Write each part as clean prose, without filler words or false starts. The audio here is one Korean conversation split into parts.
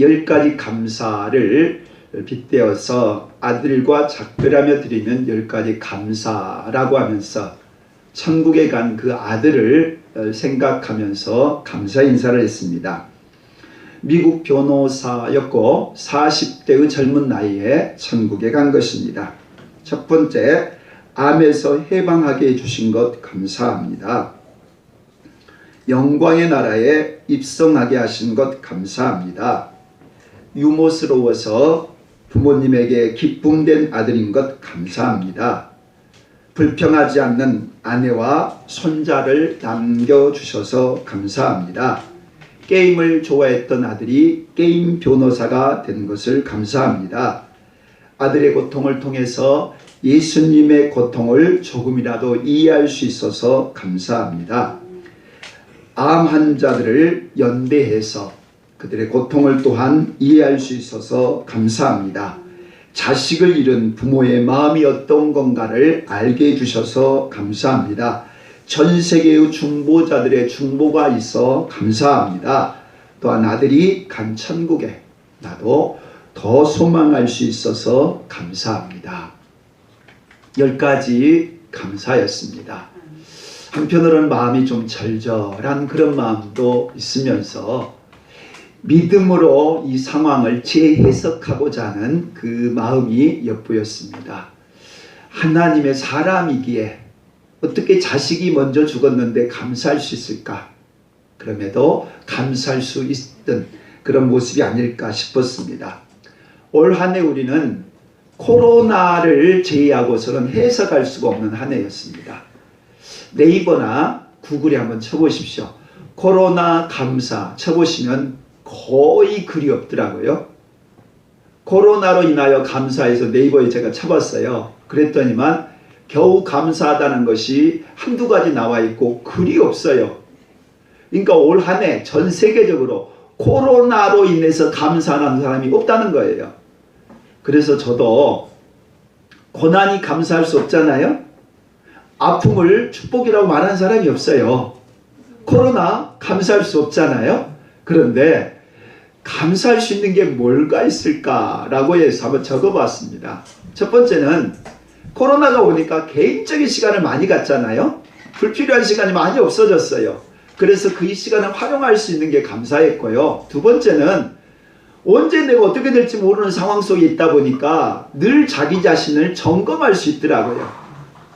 10가지 감사를 빗대어서 아들과 작별하며 드리는 10가지 감사라고 하면서 천국에 간 그 아들을 생각하면서 감사 인사를 했습니다. 미국 변호사였고 40대의 젊은 나이에 천국에 간 것입니다. 첫 번째, 암에서 해방하게 해주신 것 감사합니다. 영광의 나라에 입성하게 하신 것 감사합니다. 유모스러워서 부모님에게 기쁨된 아들인 것 감사합니다. 불평하지 않는 아내와 손자를 남겨주셔서 감사합니다. 게임을 좋아했던 아들이 게임 변호사가 된 것을 감사합니다. 아들의 고통을 통해서 예수님의 고통을 조금이라도 이해할 수 있어서 감사합니다. 암 환자들을 연대해서 그들의 고통을 또한 이해할 수 있어서 감사합니다. 자식을 잃은 부모의 마음이 어떤 건가를 알게 해주셔서 감사합니다. 전 세계의 중보자들의 중보가 있어 감사합니다. 또한 아들이 간 천국에 나도 더 소망할 수 있어서 감사합니다. 10가지 감사였습니다. 한편으로는 마음이 좀 절절한 그런 마음도 있으면서 믿음으로 이 상황을 재해석하고자 하는 그 마음이 엿보였습니다. 하나님의 사람이기에 어떻게 자식이 먼저 죽었는데 감사할 수 있을까? 그럼에도 감사할 수 있던 그런 모습이 아닐까 싶었습니다. 올 한 해 우리는 코로나를 제외하고서는 해석할 수가 없는 한 해였습니다. 네이버나 구글에 한번 쳐보십시오. 코로나 감사 쳐보시면 거의 글이 없더라고요. 코로나로 인하여 감사해서 네이버에 제가 쳐봤어요. 그랬더니만 겨우 감사하다는 것이 한두 가지 나와 있고 글이 없어요. 그러니까 올 한 해 전 세계적으로 코로나로 인해서 감사하는 사람이 없다는 거예요. 그래서 저도 고난이 감사할 수 없잖아요. 아픔을 축복이라고 말하는 사람이 없어요. 코로나 감사할 수 없잖아요. 그런데 감사할 수 있는 게 뭘까 있을까라고 해서 한번 적어봤습니다. 첫 번째는 코로나가 오니까 개인적인 시간을 많이 갖잖아요. 불필요한 시간이 많이 없어졌어요. 그래서 그 시간을 활용할 수 있는 게 감사했고요. 두 번째는 언제 내가 어떻게 될지 모르는 상황 속에 있다 보니까 늘 자기 자신을 점검할 수 있더라고요.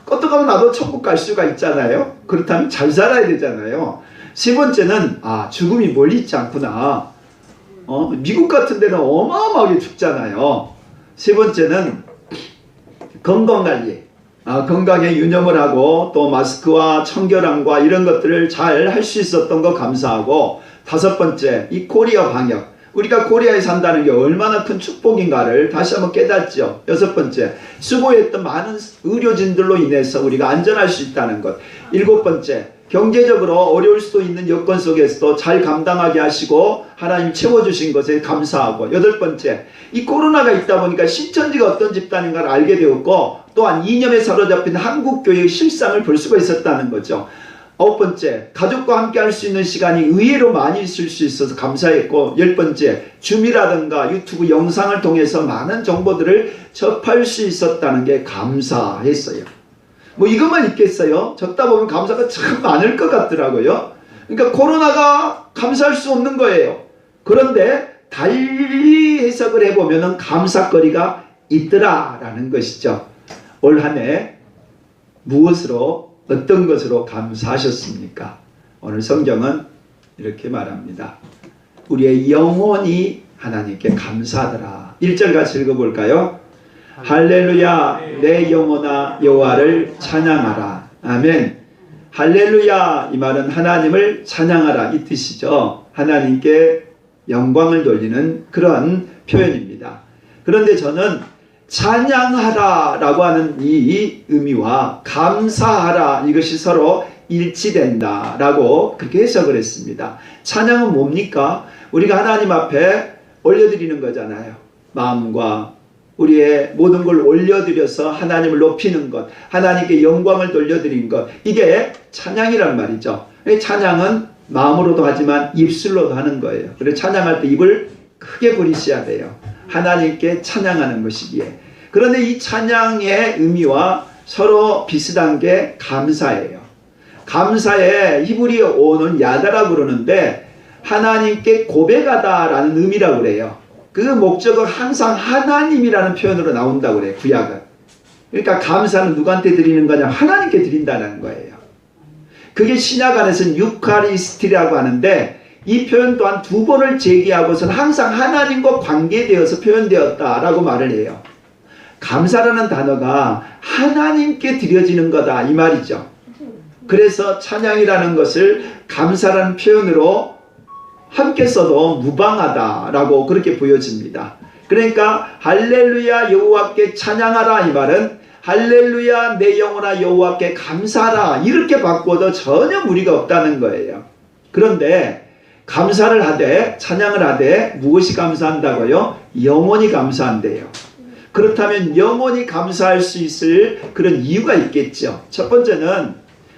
껐다가면 나도 천국 갈 수가 있잖아요. 그렇다면 잘 살아야 되잖아요. 세 번째는 죽음이 멀리 있지 않구나. 미국 같은 데는 어마어마하게 죽잖아요. 세 번째는 건강관리, 건강에 유념을 하고 또 마스크와 청결함과 이런 것들을 잘 할 수 있었던 거 감사하고, 다섯 번째, 이 코리아 방역, 우리가 코리아에 산다는 게 얼마나 큰 축복인가를 다시 한번 깨닫죠. 여섯 번째, 수고했던 많은 의료진들로 인해서 우리가 안전할 수 있다는 것. 일곱 번째, 경제적으로 어려울 수도 있는 여건 속에서도 잘 감당하게 하시고 하나님 채워주신 것에 감사하고, 여덟 번째, 이 코로나가 있다 보니까 신천지가 어떤 집단인가를 알게 되었고, 또한 이념에 사로잡힌 한국교회의 실상을 볼 수가 있었다는 거죠. 아홉 번째, 가족과 함께 할 수 있는 시간이 의외로 많이 있을 수 있어서 감사했고, 열 번째, 줌이라든가 유튜브 영상을 통해서 많은 정보들을 접할 수 있었다는 게 감사했어요. 뭐 이것만 있겠어요? 적다 보면 감사가 참 많을 것 같더라고요. 그러니까 코로나가 감사할 수 없는 거예요. 그런데 달리 해석을 해보면 감사거리가 있더라라는 것이죠. 올 한 해 무엇으로, 어떤 것으로 감사하셨습니까? 오늘 성경은 이렇게 말합니다. 우리의 영혼이 하나님께 감사하더라. 1절 같이 읽어볼까요? 할렐루야, 내 영혼아 여호와를 찬양하라. 아멘. 할렐루야, 이 말은 하나님을 찬양하라 이 뜻이죠. 하나님께 영광을 돌리는 그런 표현입니다. 그런데 저는 찬양하라 라고 하는 이 의미와 감사하라, 이것이 서로 일치된다 라고 그렇게 해석을 했습니다. 찬양은 뭡니까? 우리가 하나님 앞에 올려드리는 거잖아요. 마음과 우리의 모든 걸 올려드려서 하나님을 높이는 것, 하나님께 영광을 돌려드리는 것, 이게 찬양이란 말이죠. 찬양은 마음으로도 하지만 입술로도 하는 거예요. 그래서 찬양할 때 입을 크게 부리셔야 돼요. 하나님께 찬양하는 것이기에. 그런데 이 찬양의 의미와 서로 비슷한 게 감사예요. 감사에 히브리어는 야다라고 그러는데 하나님께 고백하다라는 의미라고 그래요. 그 목적은 항상 하나님이라는 표현으로 나온다고 그래요. 구약은. 그러니까 감사는 누구한테 드리는 거냐? 하나님께 드린다는 거예요. 그게 신약 안에서는 유카리스티라고 하는데 이 표현 또한 두 번을 제기하고서는 항상 하나님과 관계되어서 표현되었다라고 말을 해요. 감사라는 단어가 하나님께 드려지는 거다 이 말이죠. 그래서 찬양이라는 것을 감사라는 표현으로 함께 써도 무방하다라고 그렇게 보여집니다. 그러니까 할렐루야 여호와께 찬양하라 이 말은 할렐루야 내 영혼아 여호와께 감사하라 이렇게 바꿔도 전혀 무리가 없다는 거예요. 그런데 감사를 하되 찬양을 하되 무엇이 감사한다고요? 영원히 감사한대요. 그렇다면 영원히 감사할 수 있을 그런 이유가 있겠죠. 첫 번째는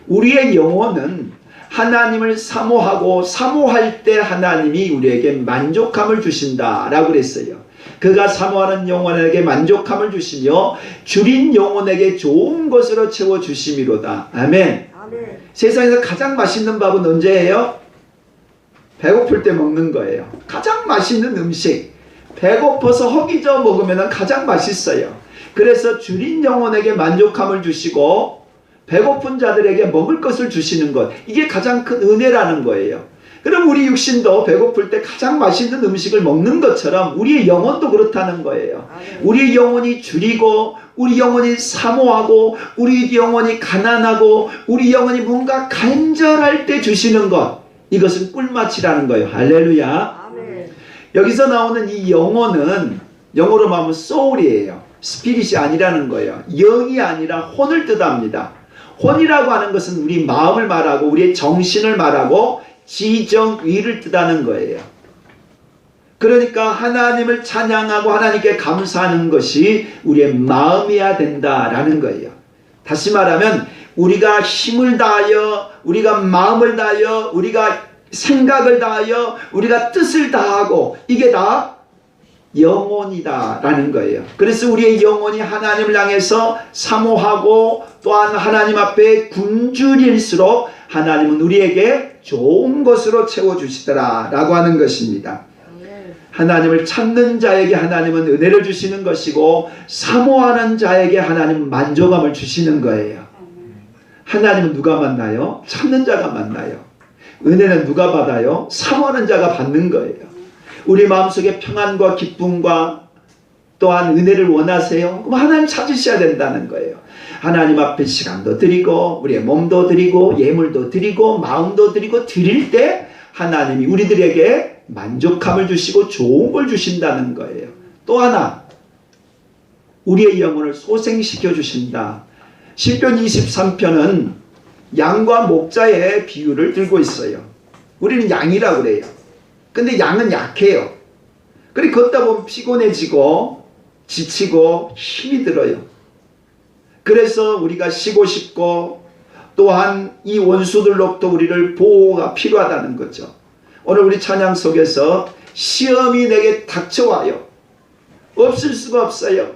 우리의 영혼은 하나님을 사모하고 사모할 때 하나님이 우리에게 만족함을 주신다라고 그랬어요. 그가 사모하는 영혼에게 만족함을 주시며 줄인 영혼에게 좋은 것으로 채워주심이로다. 아멘. 아멘. 세상에서 가장 맛있는 밥은 언제예요? 배고플 때 먹는 거예요. 가장 맛있는 음식. 배고파서 허기져 먹으면 가장 맛있어요. 그래서 줄인 영혼에게 만족함을 주시고 배고픈 자들에게 먹을 것을 주시는 것. 이게 가장 큰 은혜라는 거예요. 그럼 우리 육신도 배고플 때 가장 맛있는 음식을 먹는 것처럼 우리의 영혼도 그렇다는 거예요. 우리 영혼이 줄이고 우리 영혼이 사모하고 우리 영혼이 가난하고 우리 영혼이 뭔가 간절할 때 주시는 것. 이것은 꿀맛이라는 거예요. 할렐루야. 아멘. 여기서 나오는 이 영혼은 영어로 말하면 soul이에요. 스피릿이 아니라는 거예요. 영이 아니라 혼을 뜻합니다. 혼이라고 하는 것은 우리 마음을 말하고 우리의 정신을 말하고 지정의를 뜻하는 거예요. 그러니까 하나님을 찬양하고 하나님께 감사하는 것이 우리의 마음이어야 된다라는 거예요. 다시 말하면 우리가 힘을 다하여 우리가 마음을 다하여 우리가 생각을 다하여 우리가 뜻을 다하고 이게 다 영혼이다라는 거예요. 그래서 우리의 영혼이 하나님을 향해서 사모하고 또한 하나님 앞에 굶주릴수록 하나님은 우리에게 좋은 것으로 채워주시더라 라고 하는 것입니다. 하나님을 찾는 자에게 하나님은 은혜를 주시는 것이고 사모하는 자에게 하나님은 만족함을 주시는 거예요. 하나님은 누가 만나요? 찾는 자가 만나요. 은혜는 누가 받아요? 사모하는 자가 받는 거예요. 우리 마음속에 평안과 기쁨과 또한 은혜를 원하세요? 그럼 하나님 찾으셔야 된다는 거예요. 하나님 앞에 시간도 드리고 우리의 몸도 드리고 예물도 드리고 마음도 드리고 드릴 때 하나님이 우리들에게 만족함을 주시고 좋은 걸 주신다는 거예요. 또 하나 우리의 영혼을 소생시켜 주신다. 시편 23편은 양과 목자의 비유를 들고 있어요. 우리는 양이라고 그래요. 근데 양은 약해요. 그리고 걷다 보면 피곤해지고 지치고 힘이 들어요. 그래서 우리가 쉬고 싶고 또한 이 원수들로부터 우리를 보호가 필요하다는 거죠. 오늘 우리 찬양 속에서 시험이 내게 닥쳐와요. 없을 수가 없어요.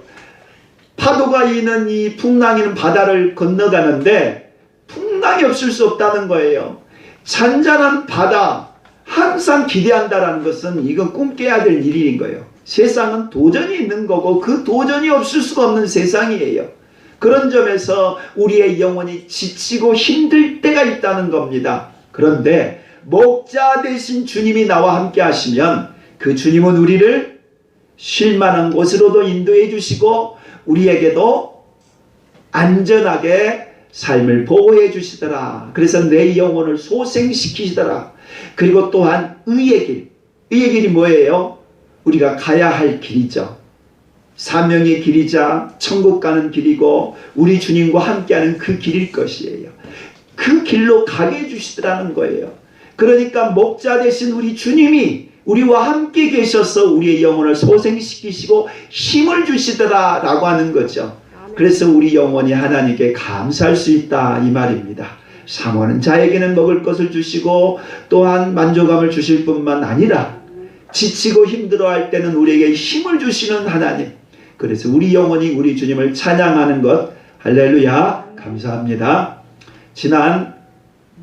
파도가 이는 이 풍랑이는 바다를 건너가는데 풍랑이 없을 수 없다는 거예요. 잔잔한 바다 항상 기대한다라는 것은 이건 꿈 깨야 될 일인 거예요. 세상은 도전이 있는 거고 그 도전이 없을 수가 없는 세상이에요. 그런 점에서 우리의 영혼이 지치고 힘들 때가 있다는 겁니다. 그런데 목자 되신 주님이 나와 함께 하시면 그 주님은 우리를 쉴 만한 곳으로도 인도해 주시고 우리에게도 안전하게 삶을 보호해 주시더라. 그래서 내 영혼을 소생시키시더라. 그리고 또한 의의 길. 의의 길이 뭐예요? 우리가 가야 할 길이죠. 사명의 길이자 천국 가는 길이고 우리 주님과 함께하는 그 길일 것이에요. 그 길로 가게 해주시더라는 거예요. 그러니까 목자 되신 우리 주님이 우리와 함께 계셔서 우리의 영혼을 소생시키시고 힘을 주시더라 라고 하는 거죠. 그래서 우리 영혼이 하나님께 감사할 수 있다 이 말입니다. 사모하는 자에게는 먹을 것을 주시고 또한 만족함을 주실 뿐만 아니라 지치고 힘들어할 때는 우리에게 힘을 주시는 하나님. 그래서 우리 영혼이 우리 주님을 찬양하는 것, 할렐루야, 감사합니다. 지난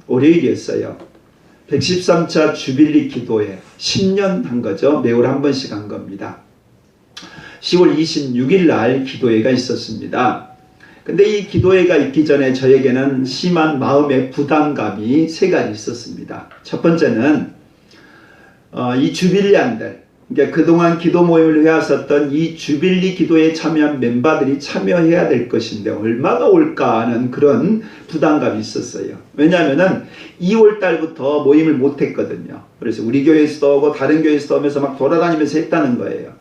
월요일이었어요. 113차 주빌리 기도회 10년 한 거죠. 매월 한 번씩 한 겁니다. 10월 26일 날 기도회가 있었습니다. 근데 이 기도회가 있기 전에 저에게는 심한 마음의 부담감이 세 가지 있었습니다. 첫 번째는 이 주빌리안들, 그러니까 그동안 기도 모임을 해왔었던 이 주빌리 기도에 참여한 멤버들이 참여해야 될 것인데 얼마가 올까 하는 그런 부담감이 있었어요. 왜냐하면 2월 달부터 모임을 못했거든요. 그래서 우리 교회에서도 오고 다른 교회에서도 오면서 막 돌아다니면서 했다는 거예요.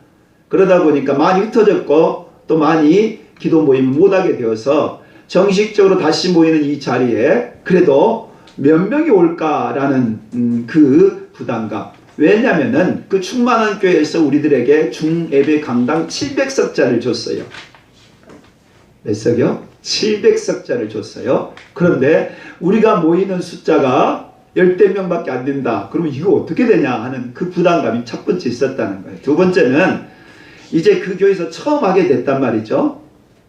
그러다 보니까 많이 흩어졌고 또 많이 기도 모임을 못하게 되어서 정식적으로 다시 모이는 이 자리에 그래도 몇 명이 올까라는 그 부담감. 왜냐면은 그 충만한 교회에서 우리들에게 중예배 강당 700석자를 줬어요. 몇 석이요? 700석자를 줬어요. 그런데 우리가 모이는 숫자가 10대 명밖에 안 된다. 그러면 이거 어떻게 되냐 하는 그 부담감이 첫 번째 있었다는 거예요. 두 번째는 이제 그 교회에서 처음 하게 됐단 말이죠.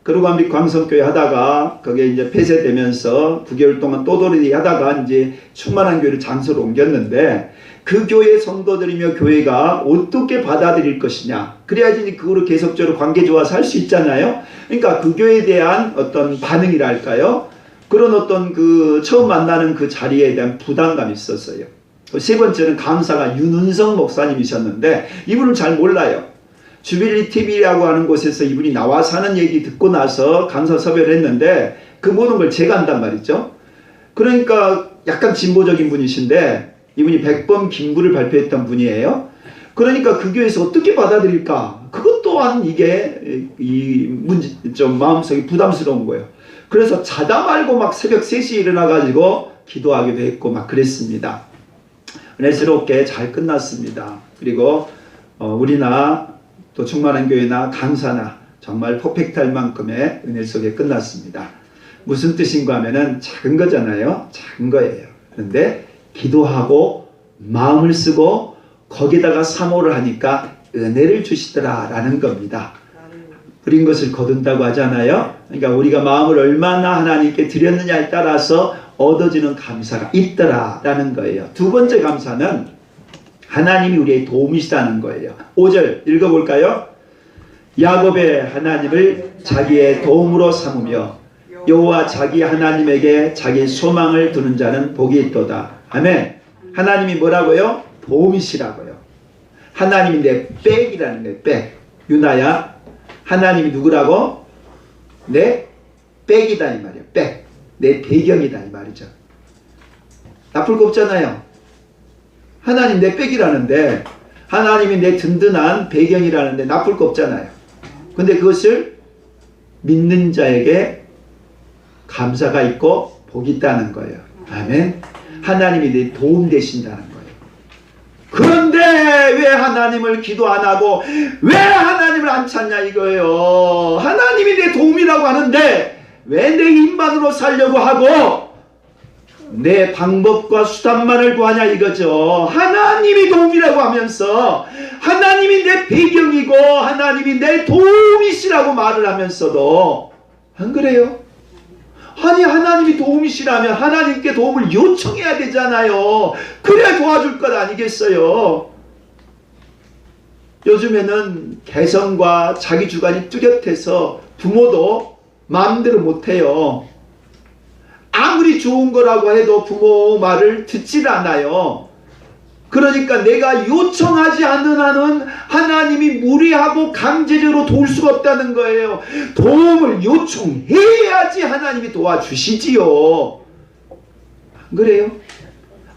그리고 우리 광성교회 하다가 거기에 이제 폐쇄되면서 9개월 동안 또돌이 하다가 이제 충만한 교회를 장소로 옮겼는데 그 교회 성도들이며 교회가 어떻게 받아들일 것이냐. 그래야지 그거로 계속적으로 관계 좋아서 할 수 있잖아요. 그러니까 그 교회에 대한 어떤 반응이랄까요. 그런 어떤 그 처음 만나는 그 자리에 대한 부담감이 있었어요. 세 번째는 강사가 윤은성 목사님이셨는데 이분을 잘 몰라요. 주빌리 TV라고 하는 곳에서 이분이 나와서 하는 얘기 듣고 나서 강사 섭외를 했는데 그 모든 걸 제가 한단 말이죠. 그러니까 약간 진보적인 분이신데 이분이 백범 김구를 발표했던 분이에요. 그러니까 그 교회에서 어떻게 받아들일까? 그것 또한 이게 좀 마음속이 부담스러운 거예요. 그래서 자다 말고 막 새벽 3시에 일어나가지고 기도하기도 했고 막 그랬습니다. 은혜스럽게 잘 끝났습니다. 그리고 우리나 또 충만한 교회나 강사나 정말 퍼펙트할 만큼의 은혜 속에 끝났습니다. 무슨 뜻인가 하면은 작은 거잖아요. 작은 거예요. 그런데 기도하고 마음을 쓰고 거기다가 사모를 하니까 은혜를 주시더라 라는 겁니다. 뿌린 것을 거둔다고 하잖아요. 그러니까 우리가 마음을 얼마나 하나님께 드렸느냐에 따라서 얻어지는 감사가 있더라 라는 거예요. 두 번째 감사는 하나님이 우리의 도움이시다는 거예요. 5절 읽어볼까요? 야곱의 하나님을 자기의 도움으로 삼으며 여호와 자기 하나님에게 자기 소망을 두는 자는 복이 있도다. 아멘. 하나님이 뭐라고요? 도움이시라고요. 하나님이 내 백이라는 거예요. 백. 유나야, 하나님이 누구라고? 내 백이다 이 말이에요. 백. 내 배경이다 이 말이죠. 나쁠 거 없잖아요. 하나님 내 백이라는데 하나님이 내 든든한 배경이라는데 나쁠 거 없잖아요. 근데 그것을 믿는 자에게 감사가 있고 복이 있다는 거예요. 아멘. 하나님이 내 도움 되신다는 거예요. 그런데 왜 하나님을 기도 안 하고 왜 하나님을 안 찾냐 이거예요. 하나님이 내 도움이라고 하는데 왜 내 힘만으로 살려고 하고 내 방법과 수단만을 구하냐 이거죠. 하나님이 도움이라고 하면서 하나님이 내 배경이고 하나님이 내 도움이시라고 말을 하면서도 안 그래요? 아니 하나님이 도움이시라면 하나님께 도움을 요청해야 되잖아요. 그래야 도와줄 것 아니겠어요? 요즘에는 개성과 자기 주관이 뚜렷해서 부모도 마음대로 못해요. 아무리 좋은 거라고 해도 부모 말을 듣질 않아요. 그러니까 내가 요청하지 않는 한은 하나님이 무리하고 강제적으로 도울 수가 없다는 거예요. 도움을 요청해야지 하나님이 도와주시지요. 안 그래요?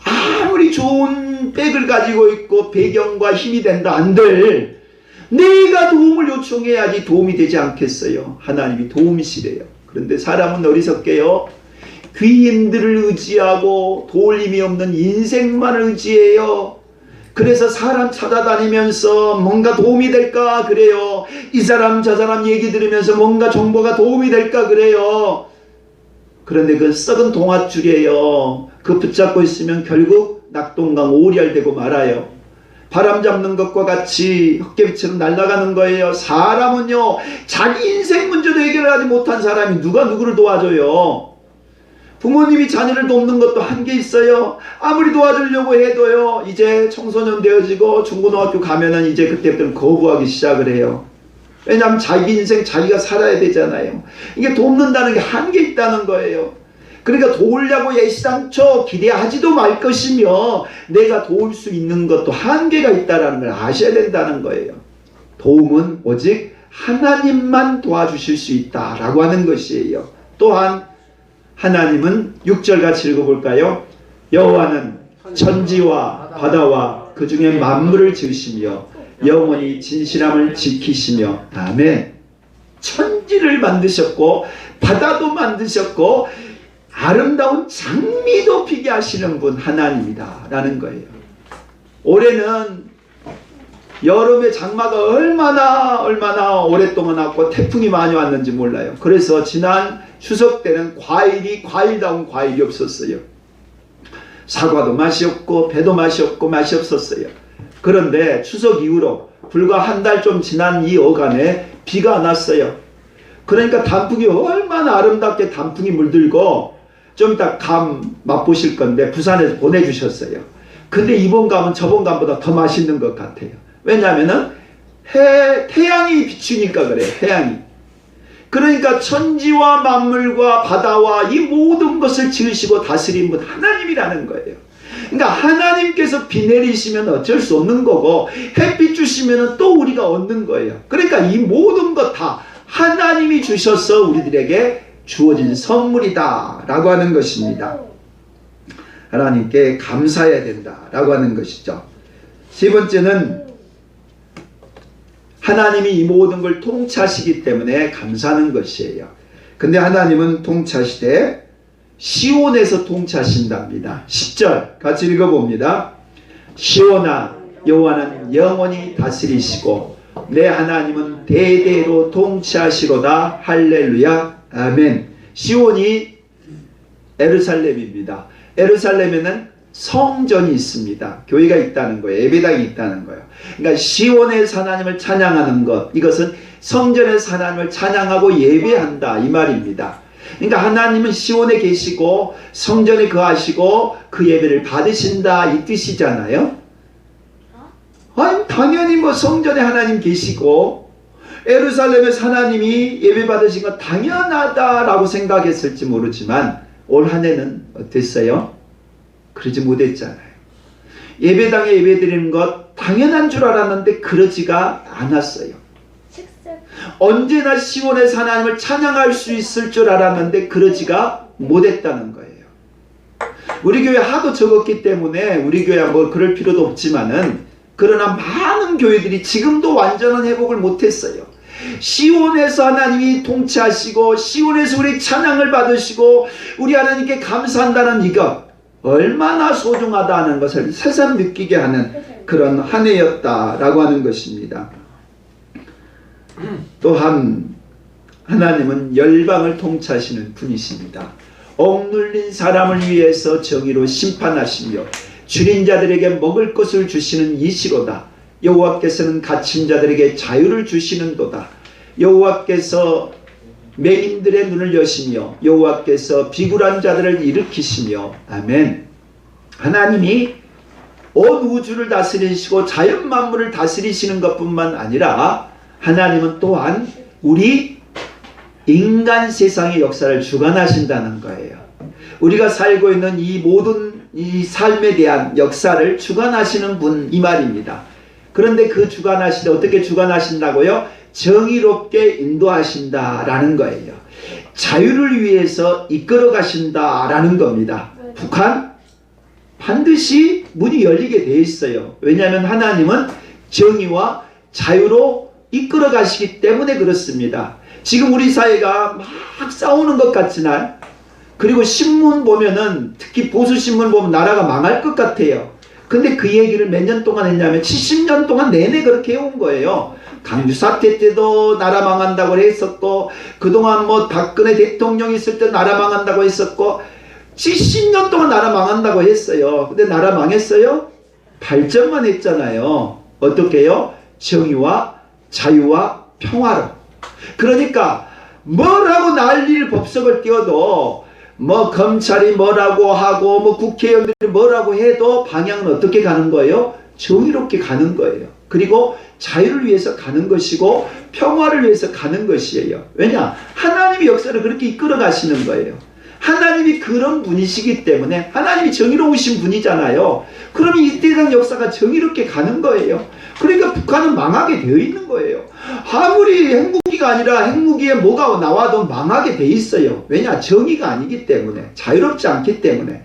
아무리 좋은 백을 가지고 있고 배경과 힘이 된다 한들 내가 도움을 요청해야지 도움이 되지 않겠어요. 하나님이 도움이시래요. 그런데 사람은 어리석게요. 귀인들을 의지하고 도울 힘이 없는 인생만을 의지해요. 그래서 사람 찾아다니면서 뭔가 도움이 될까 그래요. 이 사람 저 사람 얘기 들으면서 뭔가 정보가 도움이 될까 그래요. 그런데 그 썩은 동아줄이에요. 그 붙잡고 있으면 결국 낙동강 오리알 되고 말아요. 바람 잡는 것과 같이 헛개비처럼 날아가는 거예요. 사람은요, 자기 인생 문제도 해결하지 못한 사람이 누가 누구를 도와줘요? 부모님이 자녀를 돕는 것도 한계 있어요. 아무리 도와주려고 해도요, 이제 청소년 되어지고 중고등학교 가면은 이제 그때부터는 거부하기 시작을 해요. 왜냐하면 자기 인생 자기가 살아야 되잖아요. 이게 돕는다는 게 한계 있다는 거예요. 그러니까 도우려고 애시당초 기대하지도 말 것이며 내가 도울 수 있는 것도 한계가 있다는 걸 아셔야 된다는 거예요. 도움은 오직 하나님만 도와주실 수 있다라고 하는 것이에요. 또한 하나님은 6절 같이 읽어볼까요? 여호와는 천지와 바다와 그 중에 만물을 지으시며 영원히 진실함을 지키시며. 아멘. 천지를 만드셨고 바다도 만드셨고 아름다운 장미도 피게 하시는 분 하나님이다 라는 거예요. 올해는 여름에 장마가 얼마나 오랫동안 왔고 태풍이 많이 왔는지 몰라요. 그래서 지난 추석 때는 과일다운 과일이 없었어요. 사과도 맛이 없고 배도 맛이 없고 맛이 없었어요. 그런데 추석 이후로 불과 한 달 좀 지난 이 어간에 비가 안 왔어요. 그러니까 단풍이 얼마나 아름답게 단풍이 물들고, 좀 이따 감 맛보실 건데 부산에서 보내주셨어요. 근데 이번 감은 저번 감보다 더 맛있는 것 같아요. 왜냐하면은 태양이 비추니까 그래요. 태양이. 그러니까 천지와 만물과 바다와 이 모든 것을 지으시고 다스린 분 하나님이라는 거예요. 그러니까 하나님께서 비 내리시면 어쩔 수 없는 거고 햇빛 주시면 또 우리가 얻는 거예요. 그러니까 이 모든 것 다 하나님이 주셔서 우리들에게 주어진 선물이다 라고 하는 것입니다. 하나님께 감사해야 된다 라고 하는 것이죠. 세 번째는 하나님이 이 모든 걸 통치하시기 때문에 감사하는 것이에요. 근데 하나님은 통치하시되 시온에서 통치하신답니다. 10절 같이 읽어봅니다. 시온아 여호와는 영원히 다스리시고 내 하나님은 대대로 통치하시로다. 할렐루야 아멘. 시온이 예루살렘입니다. 예루살렘에는 성전이 있습니다. 교회가 있다는 거예요. 예배당이 있다는 거예요. 그러니까 시온에서 하나님을 찬양하는 것, 이것은 성전에서 하나님을 찬양하고 예배한다 이 말입니다. 그러니까 하나님은 시온에 계시고 성전에 거하시고 그 예배를 받으신다 이 뜻이잖아요. 아니 당연히 뭐 성전에 하나님 계시고 예루살렘에서 하나님이 예배 받으신 건 당연하다라고 생각했을지 모르지만 올 한 해는 어땠어요? 그러지 못했잖아요. 예배당에 예배드리는 것 당연한 줄 알았는데 그러지가 않았어요. 언제나 시온에서 하나님을 찬양할 수 있을 줄 알았는데 그러지가 못했다는 거예요. 우리 교회 하도 적었기 때문에 우리 교회야 뭐 그럴 필요도 없지만은, 그러나 많은 교회들이 지금도 완전한 회복을 못했어요. 시온에서 하나님이 통치하시고 시온에서 우리 찬양을 받으시고 우리 하나님께 감사한다는 이것 얼마나 소중하다는 것을 새삼 느끼게 하는 그런 한 해였다라고 하는 것입니다. 또한 하나님은 열방을 통치하시는 분이십니다. 억눌린 사람을 위해서 정의로 심판하시며 줄인 자들에게 먹을 것을 주시는 이시로다. 여호와께서는 갇힌 자들에게 자유를 주시는도다. 여호와께서 맹인들의 눈을 여시며 여호와께서 비굴한 자들을 일으키시며. 아멘. 하나님이 온 우주를 다스리시고 자연 만물을 다스리시는 것뿐만 아니라 하나님은 또한 우리 인간 세상의 역사를 주관하신다는 거예요. 우리가 살고 있는 이 모든 이 삶에 대한 역사를 주관하시는 분 이 말입니다. 그런데 그 주관하시되 어떻게 주관하신다고요? 정의롭게 인도하신다라는 거예요. 자유를 위해서 이끌어 가신다라는 겁니다. 북한 반드시 문이 열리게 돼 있어요. 왜냐하면 하나님은 정의와 자유로 이끌어 가시기 때문에 그렇습니다. 지금 우리 사회가 막 싸우는 것 같지만, 그리고 신문 보면은 특히 보수신문 보면 나라가 망할 것 같아요. 근데 그 얘기를 몇 년 동안 했냐면 70년 동안 내내 그렇게 해온 거예요. 강주 사태 때도 나라 망한다고 했었고, 그동안 뭐 박근혜 대통령 있을 때 나라 망한다고 했었고, 70년 동안 나라 망한다고 했어요. 근데 나라 망했어요? 발전만 했잖아요. 어떻게요? 정의와 자유와 평화로. 그러니까 뭐라고 난리를 법석을 띄워도 뭐 검찰이 뭐라고 하고 뭐 국회의원들이 뭐라고 해도 방향은 어떻게 가는 거예요? 정의롭게 가는 거예요. 그리고 자유를 위해서 가는 것이고 평화를 위해서 가는 것이에요. 왜냐? 하나님이 역사를 그렇게 이끌어 가시는 거예요. 하나님이 그런 분이시기 때문에, 하나님이 정의로우신 분이잖아요. 그러면 이 세상 역사가 정의롭게 가는 거예요. 그러니까 북한은 망하게 되어 있는 거예요. 아무리 핵무기가 아니라 핵무기에 뭐가 나와도 망하게 돼 있어요. 왜냐? 정의가 아니기 때문에, 자유롭지 않기 때문에.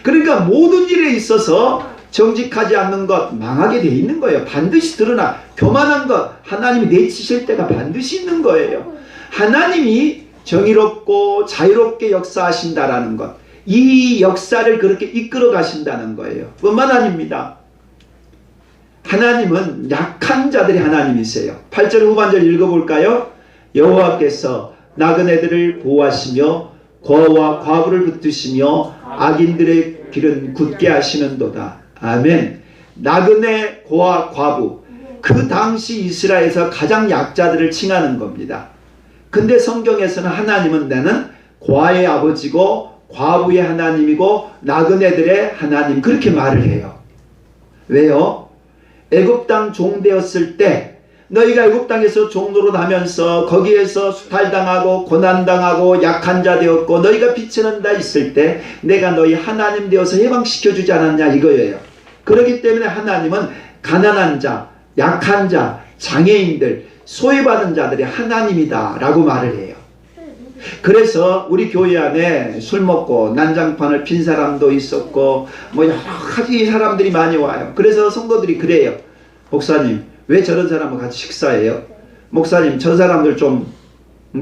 그러니까 모든 일에 있어서 정직하지 않는 것 망하게 돼 있는 거예요. 반드시 드러나. 교만한 것 하나님이 내치실 때가 반드시 있는 거예요. 하나님이 정의롭고 자유롭게 역사하신다라는 것, 이 역사를 그렇게 이끌어 가신다는 거예요. 뿐만 아닙니다. 하나님은 약한 자들의 하나님이세요. 8절 후반절 읽어볼까요? 여호와께서 나그네들을 보호하시며 고아와 과부를 붙드시며 악인들의 길은 굳게 하시는도다. 아멘. 나그네, 고아, 과부, 그 당시 이스라엘에서 가장 약자들을 칭하는 겁니다. 근데 성경에서는 하나님은 나는 고아의 아버지고 과부의 하나님이고 나그네들의 하나님, 그렇게 말을 해요. 왜요? 애굽 땅 종되었을 때 너희가 애굽 땅에서 종노릇 하면서 거기에서 수탈당하고 고난당하고 약한 자 되었고 너희가 비치는 다 있을 때 내가 너희 하나님 되어서 해방시켜주지 않았냐 이거예요. 그렇기 때문에 하나님은 가난한 자, 약한 자, 장애인들, 소외받은 자들이 하나님이다 라고 말을 해요. 그래서 우리 교회 안에 술 먹고 난장판을 핀 사람도 있었고 뭐 여러 가지 사람들이 많이 와요. 그래서 성도들이 그래요. 목사님, 왜 저런 사람과 같이 식사해요? 목사님, 저 사람들 좀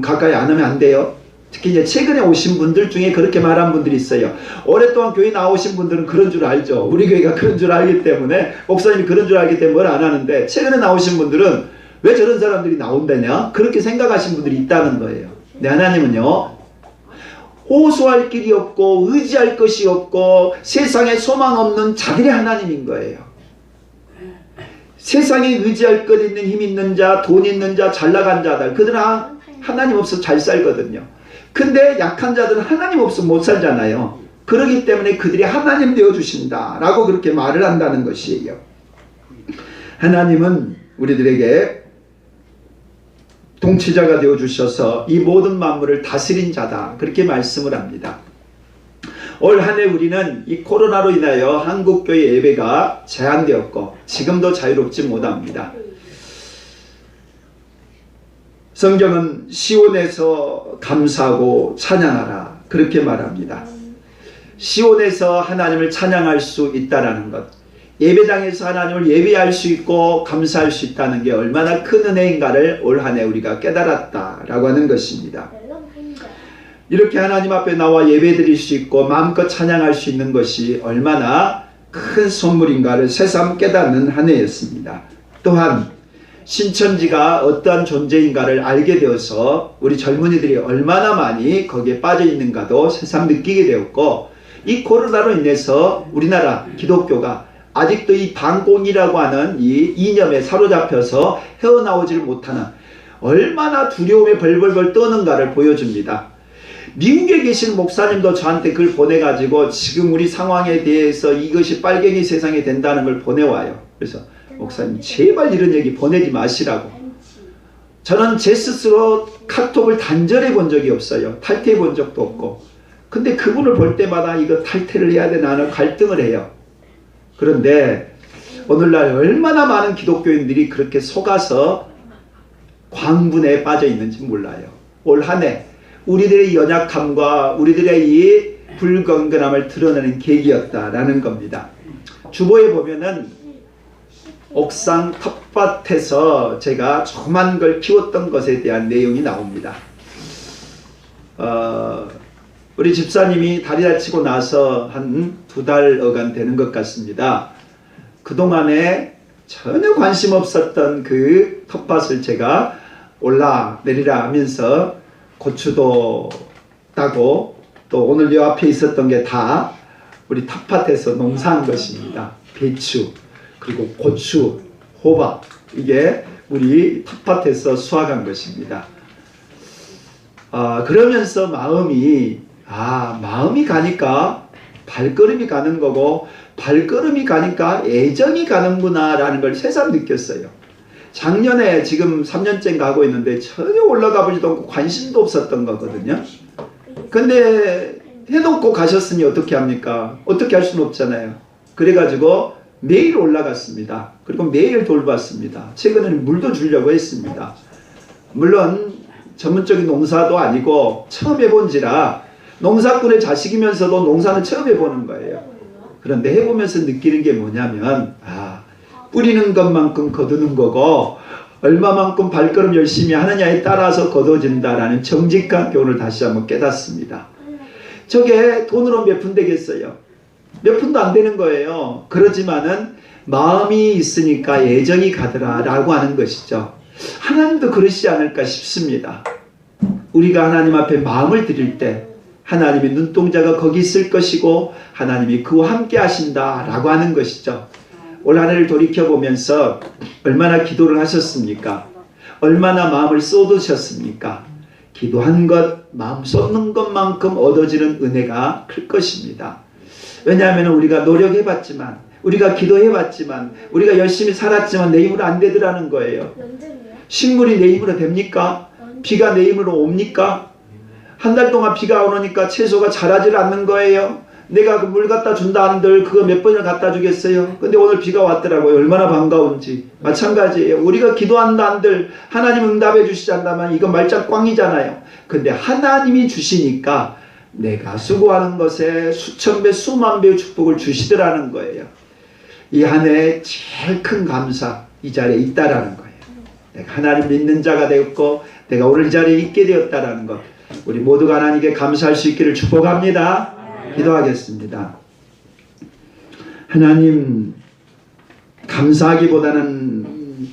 가까이 안 하면 안 돼요? 특히 이제 최근에 오신 분들 중에 그렇게 말한 분들이 있어요. 오랫동안 교회 나오신 분들은 그런 줄 알죠. 우리 교회가 그런 줄 알기 때문에, 목사님이 그런 줄 알기 때문에 뭘 안 하는데, 최근에 나오신 분들은 왜 저런 사람들이 나온다냐? 그렇게 생각하신 분들이 있다는 거예요. 근데 하나님은요, 호소할 길이 없고 의지할 것이 없고 세상에 소망 없는 자들의 하나님인 거예요. 세상에 의지할 것 있는 힘 있는 자, 돈 있는 자, 잘 나간 자들, 그들은 하나님 없어 잘 살거든요. 근데 약한 자들은 하나님 없어 못 살잖아요. 그렇기 때문에 그들이 하나님 되어주신다 라고 그렇게 말을 한다는 것이에요. 하나님은 우리들에게 통치자가 되어주셔서 이 모든 만물을 다스린 자다, 그렇게 말씀을 합니다. 올 한 해 우리는 이 코로나로 인하여 한국교회 예배가 제한되었고 지금도 자유롭지 못합니다. 성경은 시온에서 감사하고 찬양하라, 그렇게 말합니다. 시온에서 하나님을 찬양할 수 있다라는 것, 예배당에서 하나님을 예배할 수 있고 감사할 수 있다는 게 얼마나 큰 은혜인가를 올 한 해 우리가 깨달았다라고 하는 것입니다. 이렇게 하나님 앞에 나와 예배드릴 수 있고 마음껏 찬양할 수 있는 것이 얼마나 큰 선물인가를 새삼 깨닫는 한 해였습니다. 또한 신천지가 어떠한 존재인가를 알게 되어서 우리 젊은이들이 얼마나 많이 거기에 빠져 있는가도 새삼 느끼게 되었고, 이 코로나로 인해서 우리나라 기독교가 아직도 이 반공이라고 하는 이 이념에 사로잡혀서 헤어나오지를 못하는, 얼마나 두려움에 벌벌벌 떠는가를 보여줍니다. 미국에 계신 목사님도 저한테 글 보내가지고 지금 우리 상황에 대해서 이것이 빨갱이 세상이 된다는 걸 보내와요. 그래서 목사님 제발 이런 얘기 보내지 마시라고. 저는 제 스스로 카톡을 단절해 본 적이 없어요. 탈퇴해 본 적도 없고. 근데 그분을 볼 때마다 이거 탈퇴를 해야 되나 하는 갈등을 해요. 그런데 오늘날 얼마나 많은 기독교인들이 그렇게 속아서 광분에 빠져 있는지 몰라요. 올 한 해 우리들의 연약함과 우리들의 이 불건전함을 드러내는 계기였다라는 겁니다. 주보에 보면은 옥상 텃밭에서 제가 조그만 걸 키웠던 것에 대한 내용이 나옵니다. 우리 집사님이 다리 다치고 나서 한 2달여간 되는 것 같습니다. 그동안에 전혀 관심 없었던 그 텃밭을 제가 올라 내리라 하면서 고추도 따고 또 오늘 요 앞에 있었던 게 다 우리 텃밭에서 농사한 것입니다. 배추. 그리고 고추, 호박, 이게 우리 텃밭에서 수확한 것입니다. 그러면서 마음이 가니까 발걸음이 가는 거고, 발걸음이 가니까 애정이 가는구나 라는 걸 새삼 느꼈어요. 작년에 지금 3년째 가고 있는데 전혀 올라가 보지도 않고 관심도 없었던 거거든요. 근데 해놓고 가셨으니 어떻게 합니까? 어떻게 할 수는 없잖아요. 그래가지고 매일 올라갔습니다. 그리고 매일 돌봤습니다. 최근에는 물도 주려고 했습니다. 물론 전문적인 농사도 아니고 처음 해본지라 농사꾼의 자식이면서도 농사는 처음 해보는 거예요. 그런데 해보면서 느끼는 게 뭐냐면 뿌리는 것만큼 거두는 거고 얼마만큼 발걸음 열심히 하느냐에 따라서 거둬진다라는 정직한 교훈을 다시 한번 깨닫습니다. 저게 돈으로 몇 푼 되겠어요? 몇 푼도 안 되는 거예요. 그러지만은 마음이 있으니까 애정이 가더라 라고 하는 것이죠. 하나님도 그러시지 않을까 싶습니다. 우리가 하나님 앞에 마음을 드릴 때 하나님의 눈동자가 거기 있을 것이고 하나님이 그와 함께 하신다 라고 하는 것이죠. 올 한 해를 돌이켜보면서 얼마나 기도를 하셨습니까? 얼마나 마음을 쏟으셨습니까? 기도한 것, 마음 쏟는 것만큼 얻어지는 은혜가 클 것입니다. 왜냐하면 우리가 노력해봤지만, 우리가 기도해봤지만, 우리가 열심히 살았지만 내 힘으로 안 되더라는 거예요. 식물이 내 힘으로 됩니까? 비가 내 힘으로 옵니까? 한 달 동안 비가 안 오니까 채소가 자라질 않는 거예요. 내가 그 물 갖다 준다 한들 그거 몇 번을 갖다 주겠어요? 근데 오늘 비가 왔더라고요. 얼마나 반가운지. 마찬가지예요. 우리가 기도한다 한들 하나님 응답해 주시지 않다면 이건 말짱 꽝이잖아요. 근데 하나님이 주시니까 내가 수고하는 것에 수천 배 수만 배의 축복을 주시더라는 거예요. 이 한 해 제일 큰 감사 이 자리에 있다라는 거예요. 내가 하나님 믿는 자가 되었고 내가 오늘 이 자리에 있게 되었다라는 것, 우리 모두가 하나님께 감사할 수 있기를 축복합니다. 기도하겠습니다. 하나님, 감사하기보다는